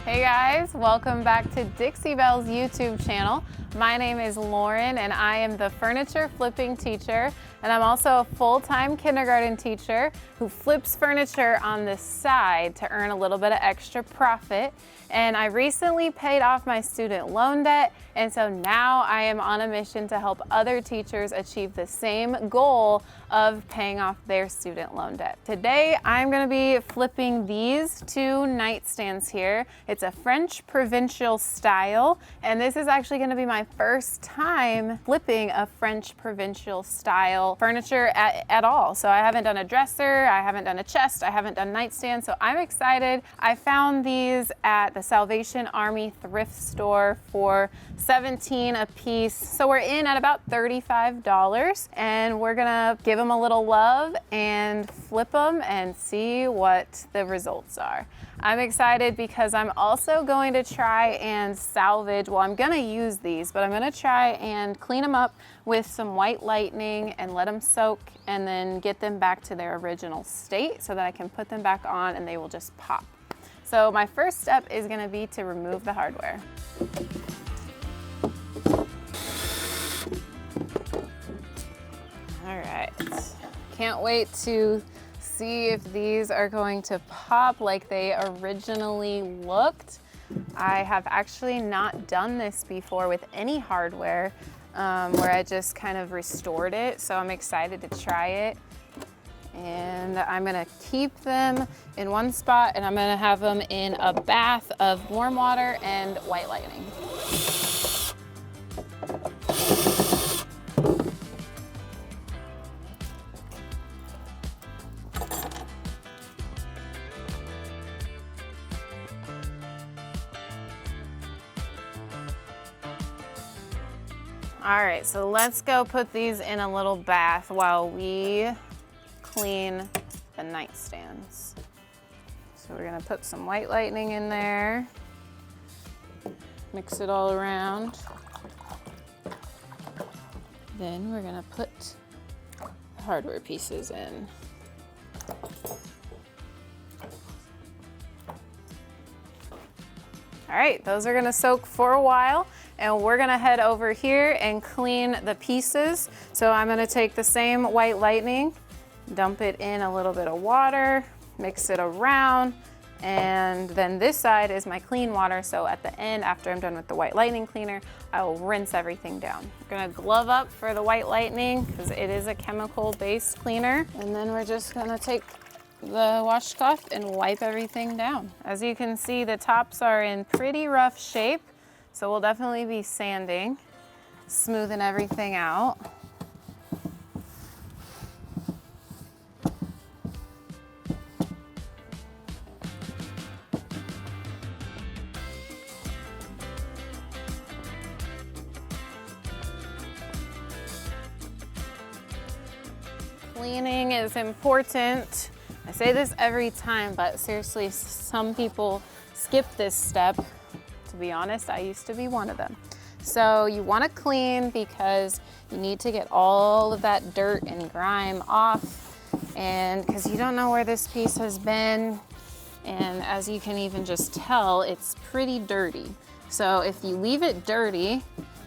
Hey guys, welcome back to Dixie Belle's YouTube channel. My name is Lauren and I am the furniture flipping teacher, and I'm also a full-time kindergarten teacher who flips furniture on the side to earn a little bit of extra profit. And I recently paid off my student loan debt, and so now I am on a mission to help other teachers achieve the same goal of paying off their student loan debt. Today I'm going to be flipping these two nightstands here. It's a French provincial style, and this is actually going to be my first time flipping a French provincial style furniture at all. So I haven't done a dresser, I haven't done a chest, I haven't done nightstands, so I'm excited. I found these at the Salvation Army thrift store for $17 a piece. So we're in at about $35, and we're gonna give them a little love and flip them and see what the results are. I'm excited because I'm also going to try and salvage, well, I'm gonna use these, but I'm gonna try and clean them up with some white lightning and let them soak and then get them back to their original state so that I can put them back on and they will just pop. So my first step is gonna be to remove the hardware. All right, can't wait to see if these are going to pop like they originally looked. I have actually not done this before with any hardware, where I just kind of restored it, so I'm excited to try it. And I'm gonna keep them in one spot, and I'm gonna have them in a bath of warm water and white lightning. All right, so let's go put these in a little bath while we clean the nightstands. So we're gonna put some white lightning in there, mix it all around. Then we're gonna put the hardware pieces in. All right, those are gonna soak for a while, and we're gonna head over here and clean the pieces. So I'm gonna take the same white lightning, dump it in a little bit of water, mix it around, and then this side is my clean water. So at the end, after I'm done with the white lightning cleaner, I will rinse everything down. I'm gonna glove up for the white lightning because it is a chemical-based cleaner. And then we're just gonna take the washcloth and wipe everything down. As you can see, the tops are in pretty rough shape, so we'll definitely be sanding, smoothing everything out. Cleaning is important. I say this every time, but seriously, some people skip this step. To be honest, I used to be one of them. So you want to clean because you need to get all of that dirt and grime off, and because you don't know where this piece has been. And as you can even just tell, it's pretty dirty. So if you leave it dirty,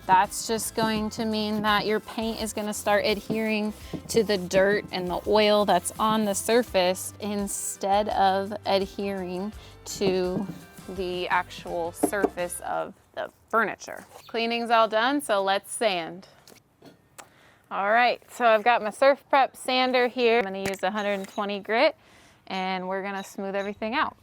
that's just going to mean that your paint is going to start adhering to the dirt and the oil that's on the surface instead of adhering to the actual surface of the furniture. Cleaning's all done, so let's sand. All right, so I've got my Surf Prep sander here. I'm going to use 120 grit, and we're going to smooth everything out.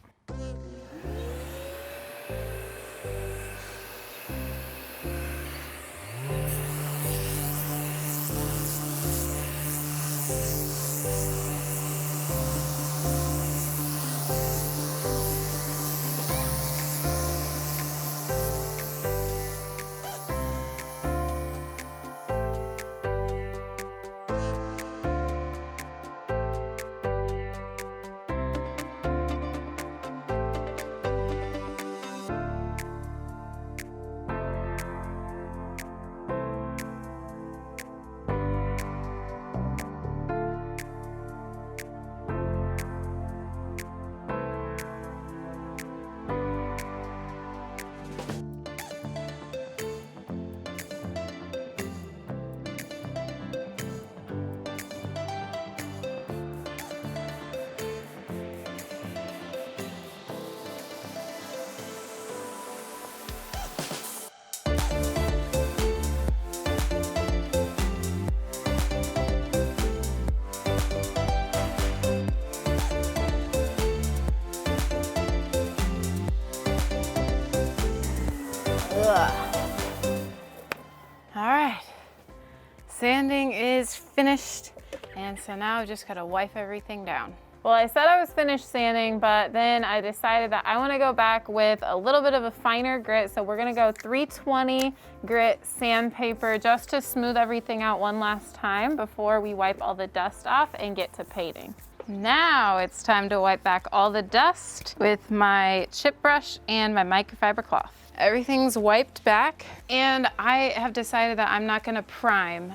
finished. And so now I've just gotta wipe everything down. Well, I said I was finished sanding, but then I decided that I wanna go back with a little bit of a finer grit. So we're gonna go 320 grit sandpaper just to smooth everything out one last time before we wipe all the dust off and get to painting. Now it's time to wipe back all the dust with my chip brush and my microfiber cloth. Everything's wiped back, and I have decided that I'm not gonna prime.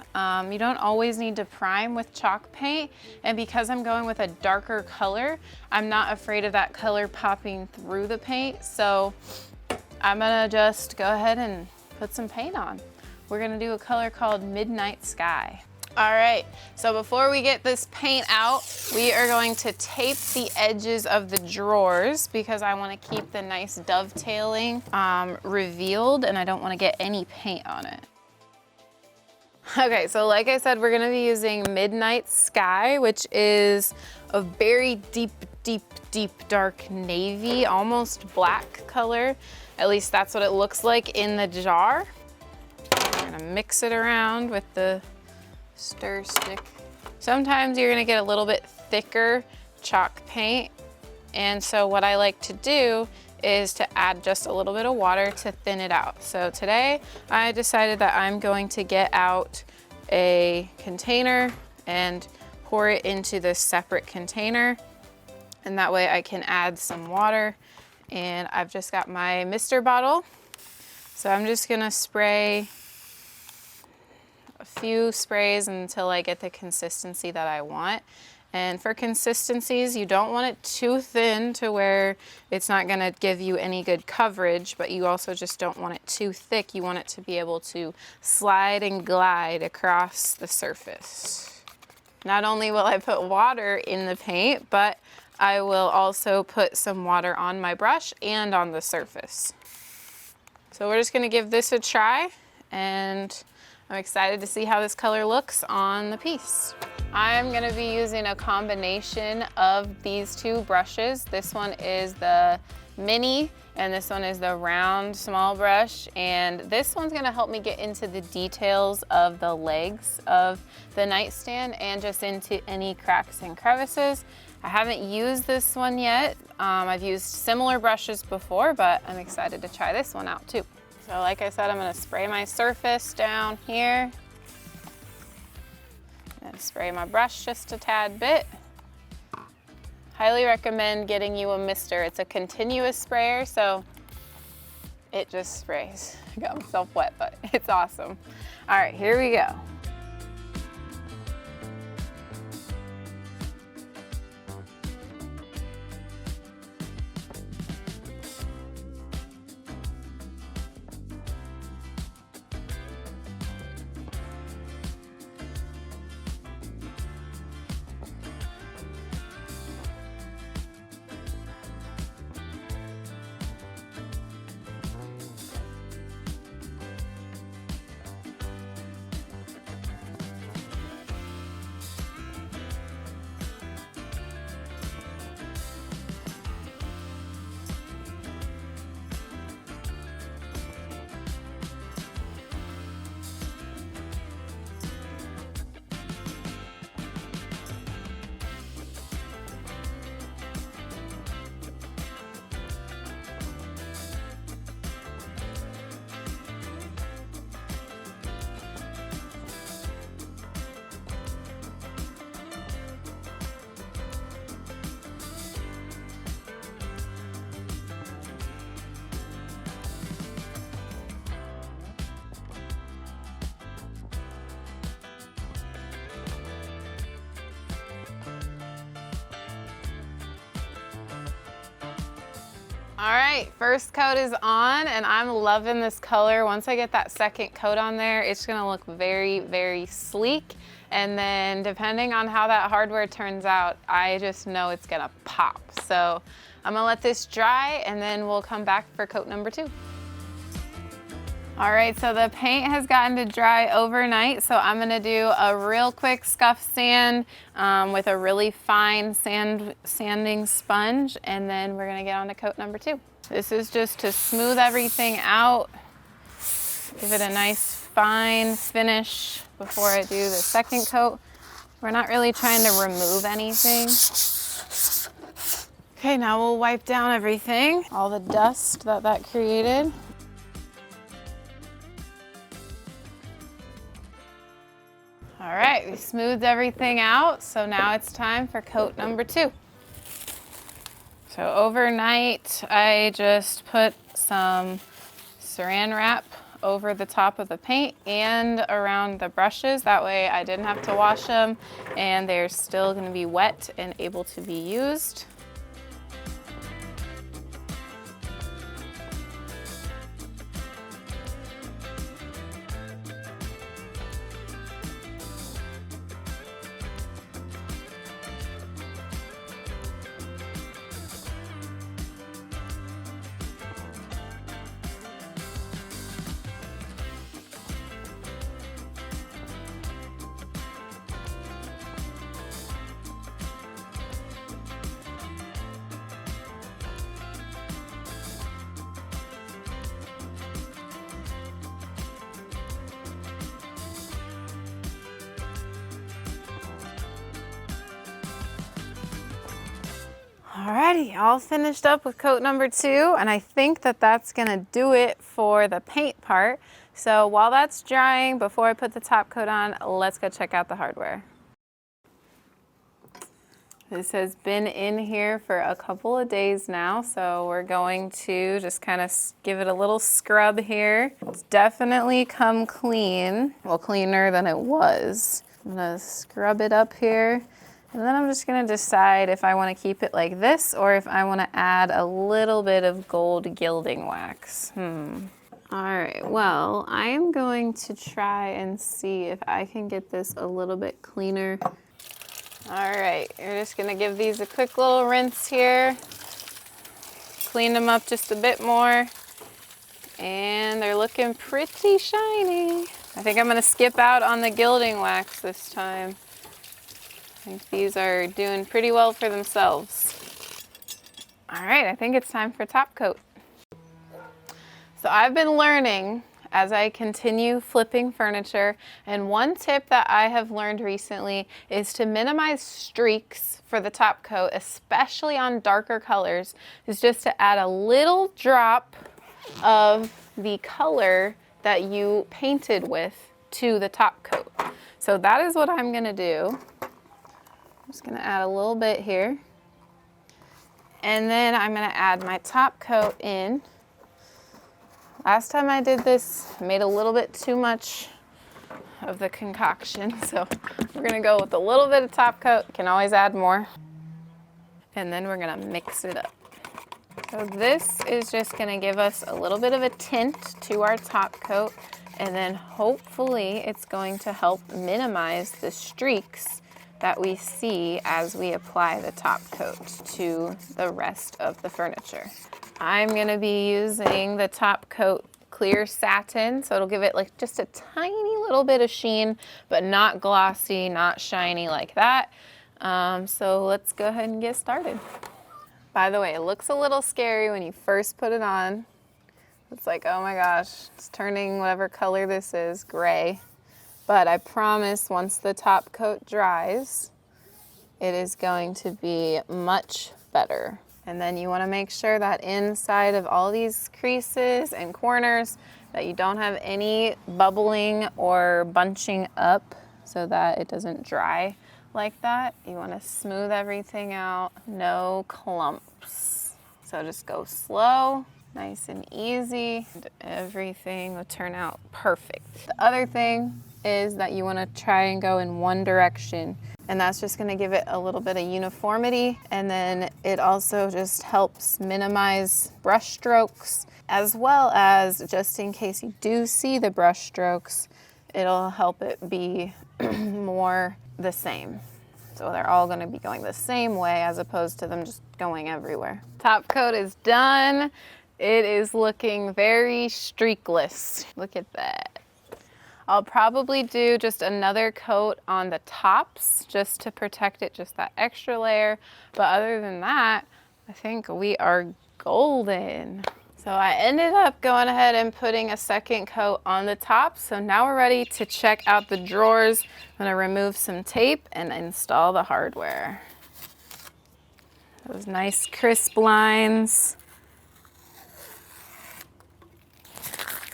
You don't always need to prime with chalk paint, and because I'm going with a darker color, I'm not afraid of that color popping through the paint, so I'm gonna just go ahead and put some paint on. We're gonna do a color called Midnight Sky. All right, so before we get this paint out, we are going to tape the edges of the drawers because I want to keep the nice dovetailing revealed, and I don't want to get any paint on it. Okay, so like I said, we're gonna be using Midnight Sky, which is a very deep, deep, deep dark navy, almost black color. At least that's what it looks like in the jar. We're gonna mix it around with the stir stick. Sometimes you're gonna get a little bit thicker chalk paint, and so what I like to do is to add just a little bit of water to thin it out. So today I decided that I'm going to get out a container and pour it into this separate container, and that way I can add some water. And I've just got my mister bottle, so I'm just gonna spray a few sprays until I get the consistency that I want. And for consistencies, you don't want it too thin to where it's not gonna give you any good coverage, but you also just don't want it too thick. You want it to be able to slide and glide across the surface. Not only will I put water in the paint, but I will also put some water on my brush and on the surface. So we're just gonna give this a try, and I'm excited to see how this color looks on the piece. I'm gonna be using a combination of these two brushes. This one is the mini, and this one is the round small brush. And this one's gonna help me get into the details of the legs of the nightstand and just into any cracks and crevices. I haven't used this one yet. I've used similar brushes before, but I'm excited to try this one out too. So like I said, I'm gonna spray my surface down here and spray my brush just a tad bit. Highly recommend getting you a mister. It's a continuous sprayer, so it just sprays. I got myself wet, but it's awesome. All right, here we go. All right, first coat is on, and I'm loving this color. Once I get that second coat on there, it's gonna look very, very sleek. And then depending on how that hardware turns out, I just know it's gonna pop. So I'm gonna let this dry, and then we'll come back for coat number 2. All right, so the paint has gotten to dry overnight, so I'm gonna do a real quick scuff sand with a really fine sanding sponge, and then we're gonna get on to coat number 2. This is just to smooth everything out, give it a nice fine finish before I do the second coat. We're not really trying to remove anything. Okay, now we'll wipe down everything, all the dust that created. All right, we smoothed everything out, so now it's time for coat number 2. So overnight, I just put some saran wrap over the top of the paint and around the brushes. That way I didn't have to wash them and they're still going to be wet and able to be used. Alrighty, all finished up with coat number 2, and I think that that's gonna do it for the paint part. So while that's drying, before I put the top coat on, let's go check out the hardware. This has been in here for a couple of days now, so we're going to just kind of give it a little scrub here. It's definitely come clean, well, cleaner than it was. I'm gonna scrub it up here. And then I'm just gonna decide if I wanna keep it like this or if I wanna add a little bit of gold gilding wax. All right, well, I am going to try and see if I can get this a little bit cleaner. All right, you're just gonna give these a quick little rinse here. Clean them up just a bit more. And they're looking pretty shiny. I think I'm gonna skip out on the gilding wax this time. I think these are doing pretty well for themselves. All right, I think it's time for top coat. So I've been learning as I continue flipping furniture, and one tip that I have learned recently is to minimize streaks for the top coat, especially on darker colors, is just to add a little drop of the color that you painted with to the top coat. So that is what I'm gonna do. I'm just gonna add a little bit here. And then I'm gonna add my top coat in. Last time I did this, I made a little bit too much of the concoction. So we're gonna go with a little bit of top coat. You can always add more. And then we're gonna mix it up. So this is just gonna give us a little bit of a tint to our top coat. And then hopefully it's going to help minimize the streaks that we see as we apply the top coat to the rest of the furniture. I'm gonna be using the top coat clear satin, so it'll give it like just a tiny little bit of sheen, but not glossy, not shiny like that. So let's go ahead and get started. By the way, it looks a little scary when you first put it on. It's like, oh my gosh, it's turning whatever color this is gray. But I promise once the top coat dries, it is going to be much better. And then you want to make sure that inside of all these creases and corners that you don't have any bubbling or bunching up so that it doesn't dry like that. You want to smooth everything out, no clumps. So just go slow, nice and easy, and everything will turn out perfect. The other thing is that you want to try and go in one direction, and that's just going to give it a little bit of uniformity, and then it also just helps minimize brush strokes, as well as just in case you do see the brush strokes, it'll help it be more the same. So they're all going to be going the same way as opposed to them just going everywhere. Top coat is done. It is looking very streakless. Look at that. I'll probably do just another coat on the tops just to protect it, just that extra layer. But other than that, I think we are golden. So I ended up going ahead and putting a second coat on the top. So now we're ready to check out the drawers. I'm gonna remove some tape and install the hardware. Those nice crisp lines.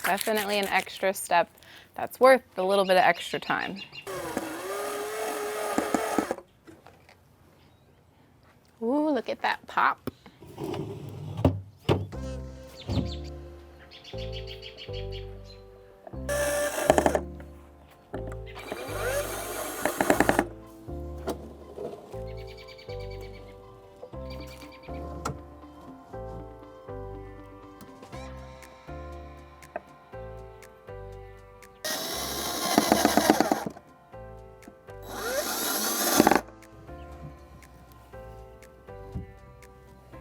Definitely an extra step that's worth a little bit of extra time. Ooh, look at that pop.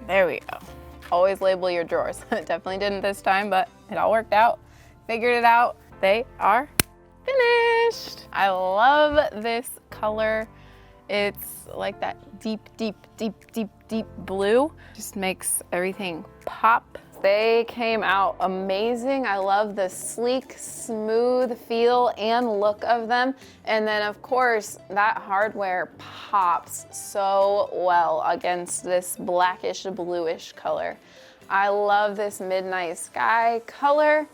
There we go. Always label your drawers. Definitely didn't this time, but it all worked out. Figured it out. They are finished. I love this color. It's like that deep, deep, deep, deep, deep blue. Just makes everything pop. They came out amazing. I love the sleek, smooth feel and look of them. And then of course, that hardware pops so well against this blackish, bluish color. I love this midnight sky color,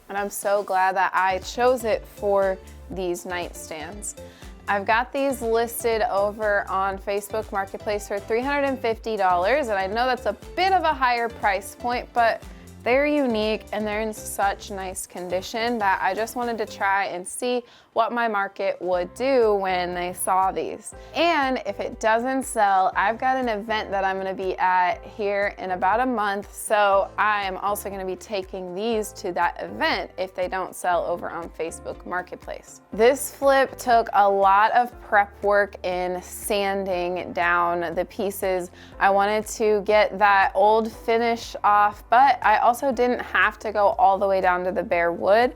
and I'm so glad that I chose it for these nightstands. I've got these listed over on Facebook Marketplace for $350, and I know that's a bit of a higher price point, but they're unique and they're in such nice condition that I just wanted to try and see what my market would do when they saw these. And if it doesn't sell, I've got an event that I'm gonna be at here in about a month, so I am also gonna be taking these to that event if they don't sell over on Facebook Marketplace. This flip took a lot of prep work in sanding down the pieces. I wanted to get that old finish off, but I also didn't have to go all the way down to the bare wood.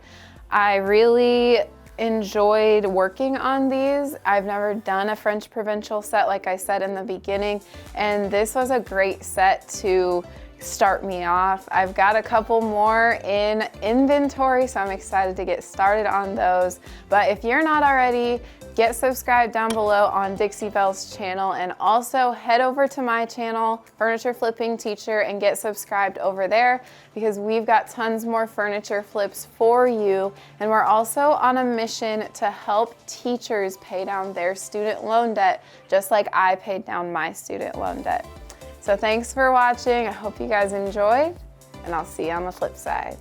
I really enjoyed working on these. I've never done a French provincial set like I said in the beginning, and this was a great set to start me off. I've got a couple more in inventory, so I'm excited to get started on those. But if you're not already, get subscribed down below on Dixie Belle's channel, and also head over to my channel, Furniture Flipping Teacher, and get subscribed over there because we've got tons more furniture flips for you. And we're also on a mission to help teachers pay down their student loan debt, just like I paid down my student loan debt. So thanks for watching. I hope you guys enjoyed, and I'll see you on the flip side.